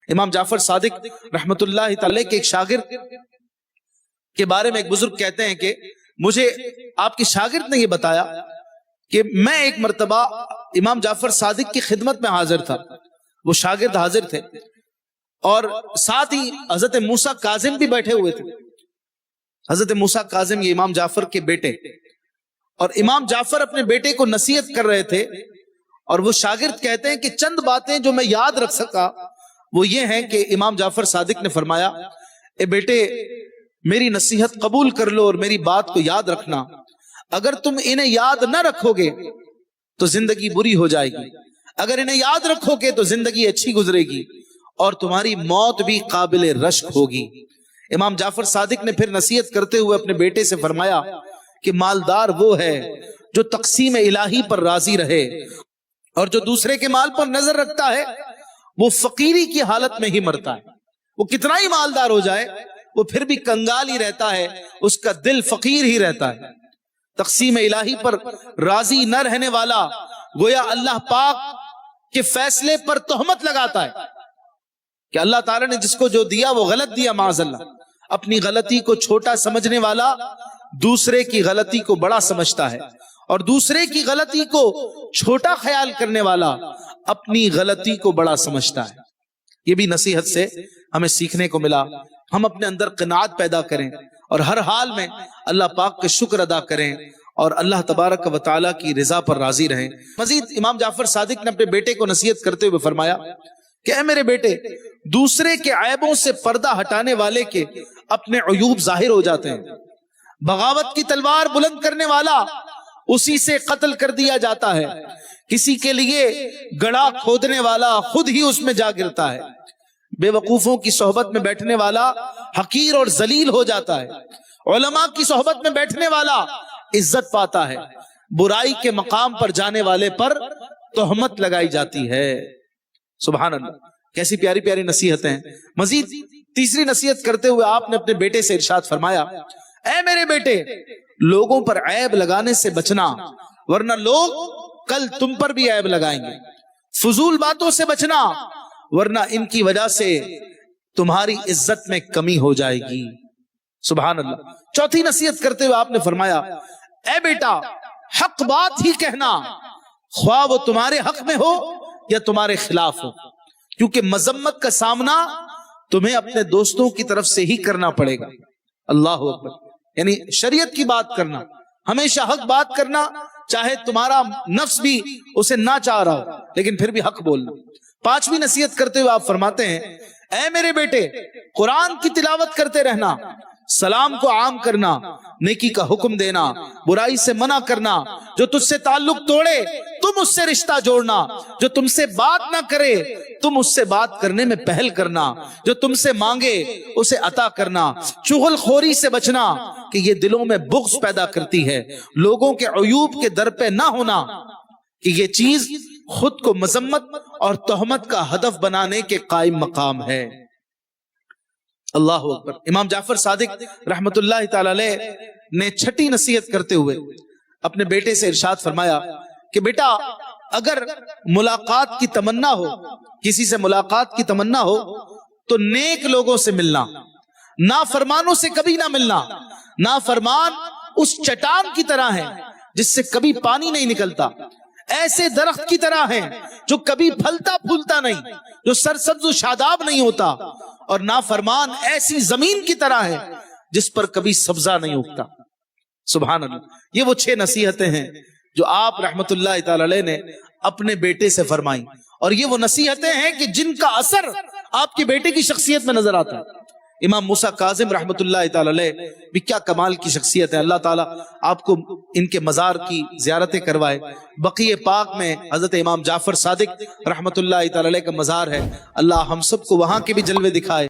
امام جعفر صادق رحمت اللہ تعالی کے ایک شاگرد کے بارے میں ایک بزرگ کہتے ہیں کہ مجھے آپ کے شاگرد نے یہ بتایا کہ میں ایک مرتبہ امام جعفر صادق کی خدمت میں حاضر تھا، وہ شاگرد حاضر تھے اور ساتھ ہی حضرت موسیٰ کاظم بھی بیٹھے ہوئے تھے۔ حضرت موسیٰ کاظم یہ امام جعفر کے بیٹے، اور امام جعفر اپنے بیٹے کو نصیحت کر رہے تھے، اور وہ شاگرد کہتے ہیں کہ چند باتیں جو میں یاد رکھ سکا وہ یہ ہیں کہ امام جعفر صادق نے فرمایا، اے بیٹے میری نصیحت قبول کر لو اور میری بات کو یاد رکھنا، اگر تم انہیں یاد نہ رکھو گے تو زندگی بری ہو جائے گی، اگر انہیں یاد رکھو گے تو زندگی اچھی گزرے گی اور تمہاری موت بھی قابل رشک ہوگی۔ امام جعفر صادق نے پھر نصیحت کرتے ہوئے اپنے بیٹے سے فرمایا کہ مالدار وہ ہے جو تقسیم الہی پر راضی رہے، اور جو دوسرے کے مال پر نظر رکھتا ہے وہ فقیری کی حالت میں ہی مرتا ہے۔ وہ کتنا ہی مالدار ہو جائے وہ پھر بھی کنگال ہی رہتا ہے، اس کا دل فقیر ہی رہتا ہے۔ تقسیم الہی پر راضی نہ رہنے والا گویا اللہ پاک کے فیصلے پر تہمت لگاتا ہے کہ اللہ تعالیٰ نے جس کو جو دیا وہ غلط دیا، معاذ اللہ۔ اپنی غلطی کو چھوٹا سمجھنے والا دوسرے کی غلطی کو بڑا سمجھتا ہے، اور دوسرے کی غلطی کو چھوٹا خیال کرنے والا اپنی غلطی کو بڑا سمجھتا ہے۔ یہ بھی نصیحت سے ہمیں سیکھنے کو ملا۔ ہم اپنے اندر قناعت پیدا کریں اور ہر حال میں اللہ پاک کا شکر ادا کریں اور اللہ تبارک و تعالیٰ کی رضا پر راضی رہیں۔ مزید امام جعفر صادق نے اپنے بیٹے کو نصیحت کرتے ہوئے فرمایا کہ اے میرے بیٹے، دوسرے کے عیبوں سے پردہ ہٹانے والے کے اپنے عیوب ظاہر ہو جاتے ہیں۔ بغاوت کی تلوار بلند کرنے والا اسی سے قتل کر دیا جاتا ہے۔ کسی کے لیے گڑھا کھودنے والا خود ہی اس میں جا گرتا ہے۔ بے وقوفوں کی صحبت میں بیٹھنے والا حقیر اور ذلیل ہو جاتا ہے۔ علماء کی صحبت میں بیٹھنے والا عزت پاتا ہے۔ برائی کے مقام پر جانے والے پر تہمت لگائی جاتی ہے۔ سبحان اللہ، کیسی پیاری پیاری نصیحتیں ہیں۔ مزید تیسری نصیحت کرتے ہوئے آپ نے اپنے بیٹے سے ارشاد فرمایا، اے میرے بیٹے، لوگوں پر عیب لگانے سے بچنا، ورنہ لوگ کل تم پر بھی عیب لگائیں گے۔ فضول باتوں سے بچنا، ورنہ ان کی وجہ سے تمہاری عزت میں کمی ہو جائے گی۔ سبحان اللہ۔ چوتھی نصیحت کرتے ہوئے آپ نے فرمایا، اے بیٹا، حق بات ہی کہنا، خواہ وہ تمہارے حق میں ہو یا تمہارے خلاف ہو، کیونکہ مذمت کا سامنا تمہیں اپنے دوستوں کی طرف سے ہی کرنا پڑے گا۔ اللہ اکبر۔ یعنی شریعت کی بات کرنا، ہمیشہ حق بات کرنا، چاہے تمہارا نفس بھی اسے نہ چاہ رہا ہو لیکن پھر بھی حق بولنا۔ پانچویں نصیحت کرتے ہوئے آپ فرماتے ہیں، اے میرے بیٹے، قرآن کی تلاوت کرتے رہنا، سلام کو عام کرنا، نیکی کا حکم دینا، برائی سے منع کرنا، جو تجھ سے تعلق توڑے تم اس سے رشتہ جوڑنا، جو تم سے بات نہ کرے تم اس سے بات کرنے میں پہل کرنا، جو تم سے مانگے اسے عطا کرنا، چغل خوری سے بچنا کہ یہ دلوں میں بغض پیدا کرتی ہے، لوگوں کے عیوب کے در پہ نہ ہونا کہ یہ چیز خود کو مذمت اور تہمت کا ہدف بنانے کے قائم مقام ہے۔ اللہ اکبر۔ امام جعفر صادق رحمت اللہ تعالی علیہ نے چھٹی نصیحت کرتے ہوئے اپنے بیٹے سے ارشاد فرمایا کہ بیٹا، اگر ملاقات کی تمنا ہو، کسی سے ملاقات کی تمنا ہو تو نیک لوگوں سے ملنا، نافرمانوں سے کبھی نہ ملنا۔ نافرمان اس چٹان کی طرح ہے جس سے کبھی پانی نہیں نکلتا، ایسے درخت کی طرح ہیں جو کبھی پھلتا پھولتا نہیں، جو سرسبز و شاداب نہیں ہوتا، اور نافرمان ایسی زمین کی طرح ہے جس پر کبھی سبزہ نہیں اگتا۔ سبحان اللہ۔ یہ وہ 6 نصیحتیں ہیں جو آپ رحمت اللہ تعالی علیہ نے اپنے بیٹے سے فرمائیں، اور یہ وہ نصیحتیں ہیں کہ جن کا اثر آپ کے بیٹے کی شخصیت میں نظر آتا ہے۔ امام موسیٰ کاظم رحمت اللہ تعالی علیہ بھی کیا کمال کی شخصیت ہے۔ اللہ تعالیٰ آپ کو ان کے مزار کی زیارتیں کروائے۔ بقیع پاک میں حضرت امام جعفر صادق رحمت اللہ تعالی علیہ کا مزار ہے، اللہ ہم سب کو وہاں کے بھی جلوے دکھائے۔